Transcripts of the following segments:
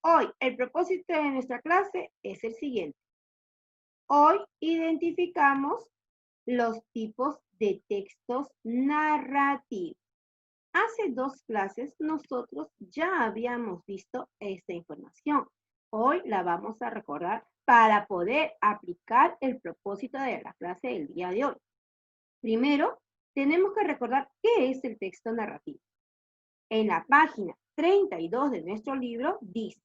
Hoy, el propósito de nuestra clase es el siguiente. Hoy identificamos los tipos de textos narrativos. Hace 2 clases nosotros ya habíamos visto esta información. Hoy la vamos a recordar para poder aplicar el propósito de la clase del día de hoy. Primero, tenemos que recordar qué es el texto narrativo. En la página 32 de nuestro libro dice,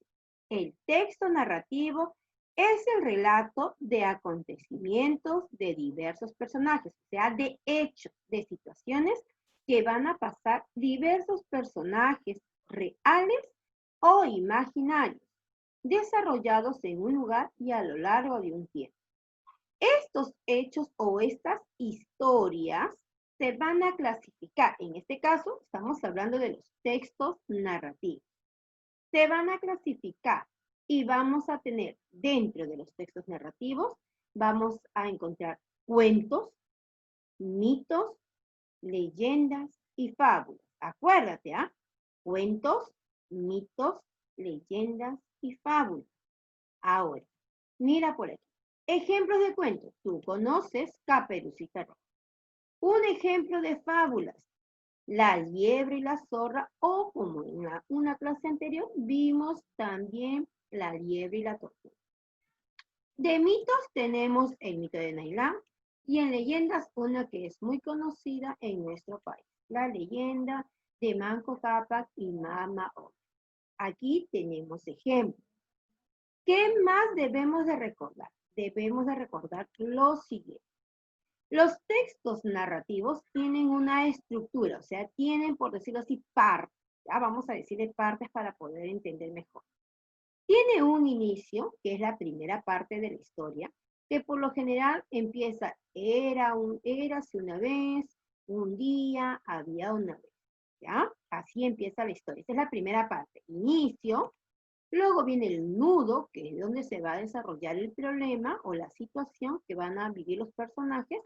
el texto narrativo es el relato de acontecimientos de diversos personajes, o sea, de hechos, de situaciones que van a pasar diversos personajes reales o imaginarios, desarrollados en un lugar y a lo largo de un tiempo. Estos hechos o estas historias se van a clasificar. En este caso, estamos hablando de los textos narrativos. Se van a clasificar y vamos a tener dentro de los textos narrativos, vamos a encontrar cuentos, mitos, leyendas y fábulas. Acuérdate, ¿ah? Cuentos, mitos, leyendas y fábulas. Ahora, mira por aquí. Ejemplos de cuentos. Tú conoces Caperucita Roja. Un ejemplo de fábulas. La liebre y la zorra, o como en una clase anterior, vimos también la liebre y la tortuga. De mitos tenemos el mito de Nailán y en leyendas una que es muy conocida en nuestro país, la leyenda de Manco Cápac y Mama Oca. Aquí tenemos ejemplos. ¿Qué más debemos de recordar? Debemos de recordar lo siguiente. Los textos narrativos tienen una estructura, o sea, tienen, por decirlo así, partes. Ya vamos a decirle partes para poder entender mejor. Tiene un inicio, que es la primera parte de la historia, que por lo general empieza, érase una vez, un día, había una vez. ¿Ya? Así empieza la historia. Esta es la primera parte, inicio. Luego viene el nudo, que es donde se va a desarrollar el problema o la situación que van a vivir los personajes,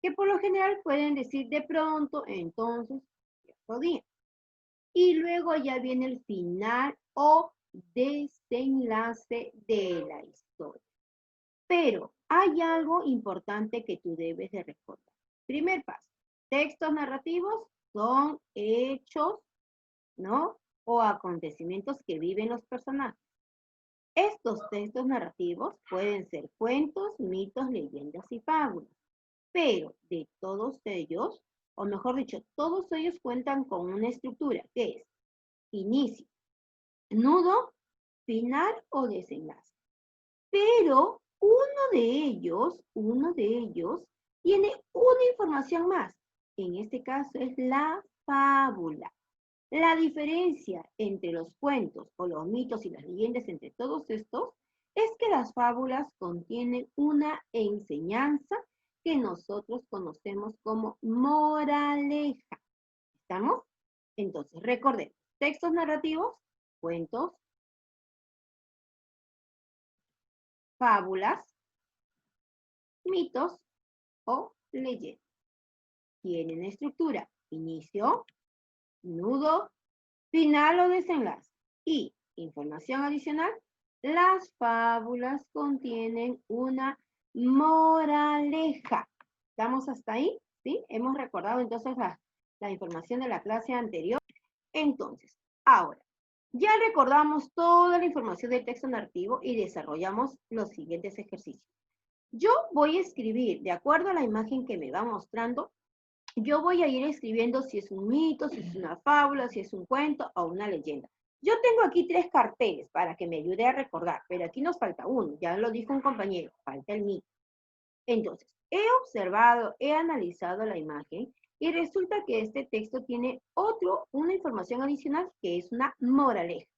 que por lo general pueden decir de pronto, entonces, cierto día. Y luego ya viene el final o desenlace de la historia. Pero hay algo importante que tú debes de recordar. Primer paso, textos narrativos son hechos, ¿no? O acontecimientos que viven los personajes. Estos textos narrativos pueden ser cuentos, mitos, leyendas y fábulas. Pero de todos ellos, o mejor dicho, todos ellos cuentan con una estructura que es inicio, nudo, final o desenlace. Pero uno de ellos tiene una información más. En este caso es la fábula. La diferencia entre los cuentos o los mitos y las leyendas entre todos estos es que las fábulas contienen una enseñanza que nosotros conocemos como moraleja. ¿Estamos? Entonces, recordemos, textos narrativos, cuentos, fábulas, mitos o leyendas. Tienen estructura, inicio, nudo, final o desenlace. Y información adicional, las fábulas contienen una moraleja. ¿Estamos hasta ahí? ¿Sí? Hemos recordado entonces la información de la clase anterior. Entonces, ahora, ya recordamos toda la información del texto narrativo y desarrollamos los siguientes ejercicios. Yo voy a escribir, de acuerdo a la imagen que me va mostrando, yo voy a ir escribiendo si es un mito, si es una fábula, si es un cuento o una leyenda. Yo tengo aquí 3 carteles para que me ayude a recordar, pero aquí nos falta uno, ya lo dijo un compañero, falta el mito. Entonces, he observado, he analizado la imagen y resulta que este texto tiene una información adicional que es una moraleja.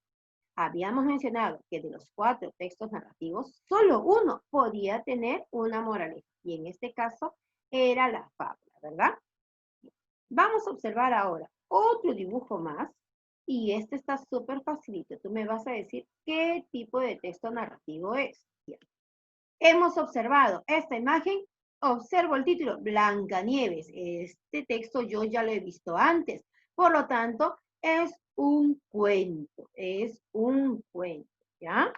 Habíamos mencionado que de los 4 textos narrativos, solo uno podía tener una moraleja y en este caso era la fábula, ¿verdad? Vamos a observar ahora otro dibujo más y este está súper facilito. Tú me vas a decir qué tipo de texto narrativo es. Bien. Hemos observado esta imagen. Observo el título, Blancanieves. Este texto yo ya lo he visto antes. Por lo tanto, es un cuento, es un cuento, ¿ya?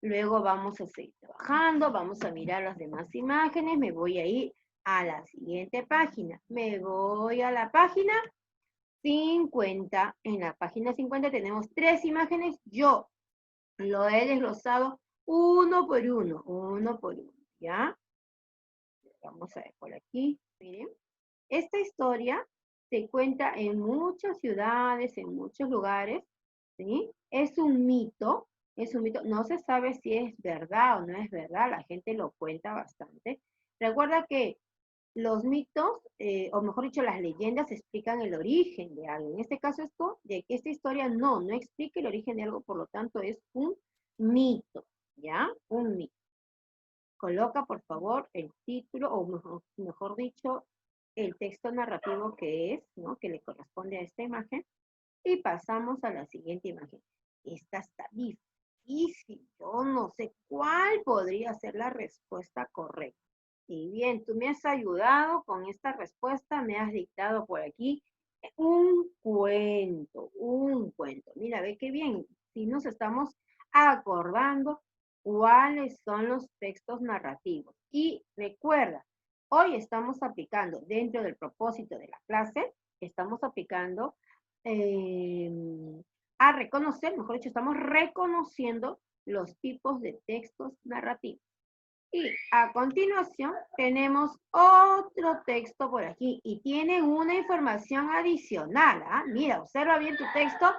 Luego vamos a seguir trabajando, vamos a mirar las demás imágenes, me voy a ir a la siguiente página. Me voy a la página 50. En la página 50 tenemos 3 imágenes. Yo lo he desglosado uno por uno, ¿ya? Vamos a ver por aquí, miren. Esta historia se cuenta en muchas ciudades, en muchos lugares, ¿sí? Es un mito, no se sabe si es verdad o no es verdad, la gente lo cuenta bastante. Recuerda que los mitos, o mejor dicho, las leyendas explican el origen de algo. En este caso de que esta historia no explica el origen de algo, por lo tanto es un mito, ¿ya? Un mito. Coloca, por favor, el título, o mejor dicho, el texto narrativo que es, ¿no? Que le corresponde a esta imagen. Y pasamos a la siguiente imagen. Esta está difícil. Yo no sé cuál podría ser la respuesta correcta. Y bien, tú me has ayudado con esta respuesta, me has dictado por aquí un cuento, un cuento. Mira, ve qué bien, si nos estamos acordando cuáles son los textos narrativos. Y recuerda, hoy estamos aplicando dentro del propósito de la clase, estamos aplicando a reconocer, mejor dicho, estamos reconociendo los tipos de textos narrativos. Y a continuación tenemos otro texto por aquí y tiene una información adicional. ¿Ah? Mira, observa bien tu texto.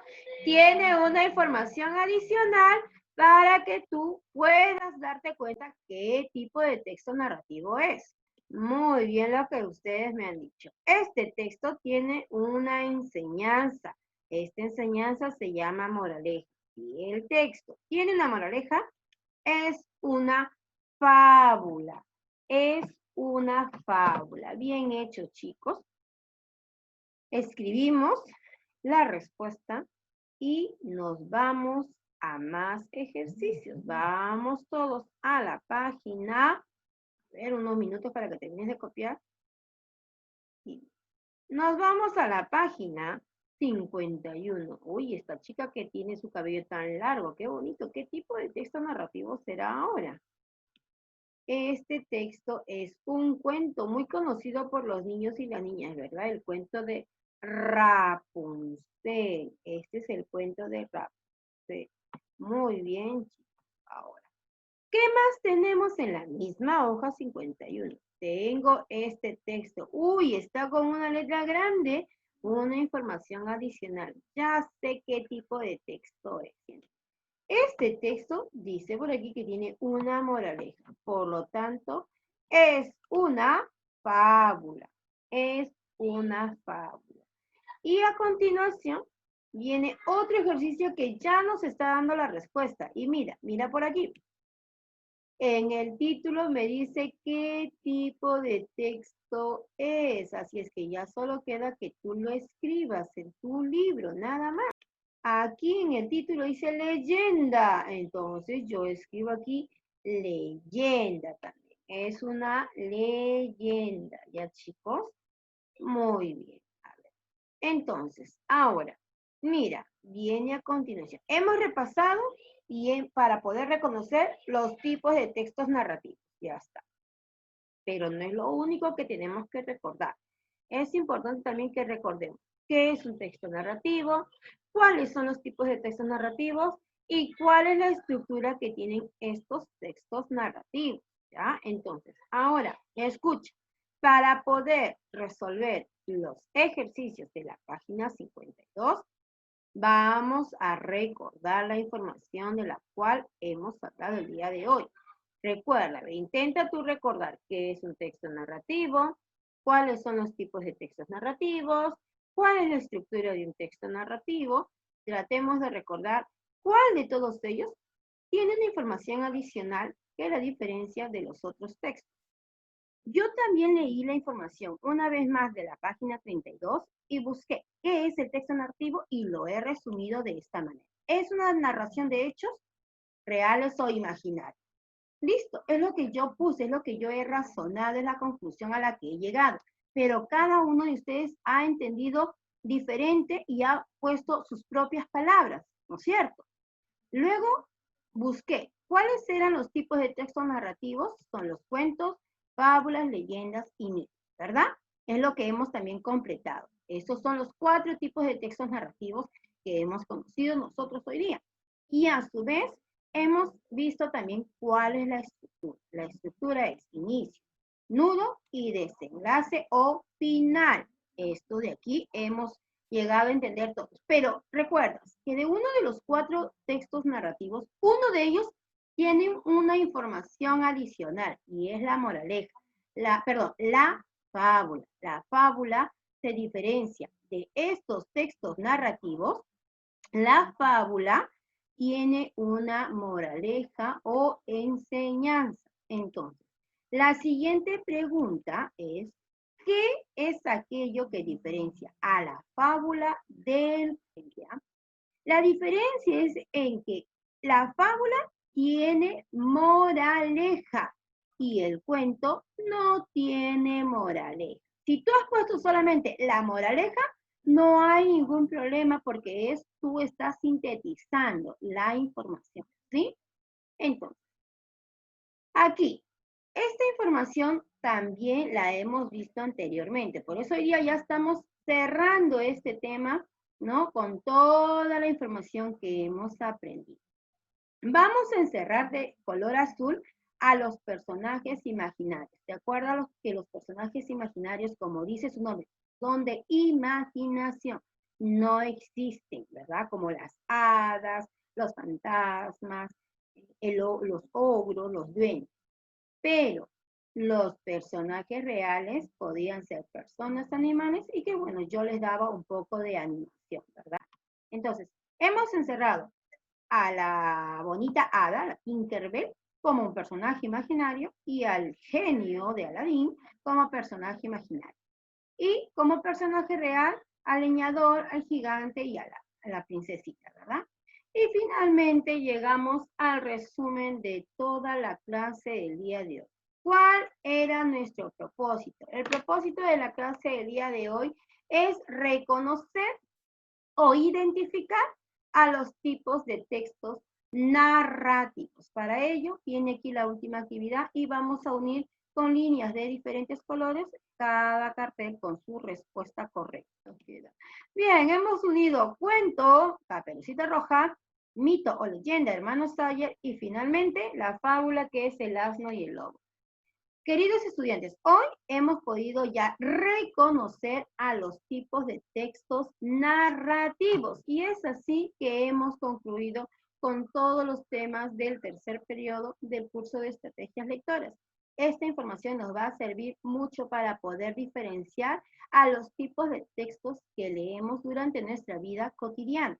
Tiene una información adicional para que tú puedas darte cuenta qué tipo de texto narrativo es. Muy bien lo que ustedes me han dicho. Este texto tiene una enseñanza. Esta enseñanza se llama moraleja. Y el texto tiene una moraleja, es una fábula. Es una fábula. Bien hecho, chicos. Escribimos la respuesta y nos vamos a más ejercicios. Vamos todos a la página. A ver, unos minutos para que termines de copiar. Y nos vamos a la página 51. Uy, esta chica que tiene su cabello tan largo. Qué bonito. ¿Qué tipo de texto narrativo será ahora? Este texto es un cuento muy conocido por los niños y las niñas, ¿verdad? El cuento de Rapunzel. Este es el cuento de Rapunzel. Muy bien, chicos. Ahora, ¿qué más tenemos en la misma hoja 51? Tengo este texto. Uy, está con una letra grande, una información adicional. Ya sé qué tipo de texto es. Este texto dice por aquí que tiene una moraleja. Por lo tanto, es una fábula. Es una fábula. Y a continuación viene otro ejercicio que ya nos está dando la respuesta. Y mira por aquí. En el título me dice qué tipo de texto es. Así es que ya solo queda que tú lo escribas en tu libro, nada más. Aquí en el título dice leyenda, entonces yo escribo aquí leyenda también. Es una leyenda, ¿ya chicos? Muy bien. A ver. Entonces, ahora, mira, viene a continuación. Hemos repasado para poder reconocer los tipos de textos narrativos. Ya está. Pero no es lo único que tenemos que recordar. Es importante también que recordemos qué es un texto narrativo, cuáles son los tipos de textos narrativos y cuál es la estructura que tienen estos textos narrativos. ¿Ya? Entonces, ahora, escucha, para poder resolver los ejercicios de la página 52, vamos a recordar la información de la cual hemos hablado el día de hoy. Recuerda, intenta tú recordar qué es un texto narrativo, cuáles son los tipos de textos narrativos, cuál es la estructura de un texto narrativo. Tratemos de recordar cuál de todos ellos tiene una información adicional que la diferencia de los otros textos. Yo también leí la información una vez más de la página 32 y busqué qué es el texto narrativo y lo he resumido de esta manera. Es una narración de hechos reales o imaginarios. Listo, es lo que yo puse, es lo que yo he razonado, es la conclusión a la que he llegado. Pero cada uno de ustedes ha entendido diferente y ha puesto sus propias palabras, ¿no es cierto? Luego busqué cuáles eran los tipos de textos narrativos. Son los cuentos, fábulas, leyendas y mitos, ¿verdad? Es lo que hemos también completado. Estos son los 4 tipos de textos narrativos que hemos conocido nosotros hoy día. Y a su vez, hemos visto también cuál es la estructura. La estructura es inicio, nudo y desenlace o final. Esto de aquí hemos llegado a entender todos. Pero recuerdas que de uno de los 4 textos narrativos, uno de ellos tiene una información adicional y es la moraleja. La fábula. La fábula se diferencia de estos textos narrativos. La fábula tiene una moraleja o enseñanza. Entonces, la siguiente pregunta es, ¿qué es aquello que diferencia a la fábula del cuento? La diferencia es en que la fábula tiene moraleja y el cuento no tiene moraleja. Si tú has puesto solamente la moraleja, no hay ningún problema porque tú estás sintetizando la información, ¿sí? Entonces, aquí, esta información también la hemos visto anteriormente. Por eso hoy día ya estamos cerrando este tema, ¿no? Con toda la información que hemos aprendido. Vamos a encerrar de color azul a los personajes imaginarios. ¿De acuerdo? Que los personajes imaginarios, como dice su nombre, son de imaginación. No existen, ¿verdad? Como las hadas, los fantasmas, los ogros, los duendes. Pero los personajes reales podían ser personas, animales, y que bueno, yo les daba un poco de animación, ¿verdad? Entonces, hemos encerrado a la bonita hada, la Tinkerbell, como un personaje imaginario y al genio de Aladín como personaje imaginario. Y como personaje real, al leñador, al gigante y a la princesita, ¿verdad? Y finalmente llegamos al resumen de toda la clase del día de hoy. ¿Cuál era nuestro propósito? El propósito de la clase del día de hoy es reconocer o identificar a los tipos de textos narrativos. Para ello, viene aquí la última actividad y vamos a unir con líneas de diferentes colores cada cartel con su respuesta correcta. Bien, hemos unido cuento, Caperucita Roja, mito o leyenda, hermano Sawyer, y finalmente la fábula que es el asno y el lobo. Queridos estudiantes, hoy hemos podido ya reconocer a los tipos de textos narrativos y es así que hemos concluido con todos los temas del tercer periodo del curso de estrategias lectoras. Esta información nos va a servir mucho para poder diferenciar a los tipos de textos que leemos durante nuestra vida cotidiana.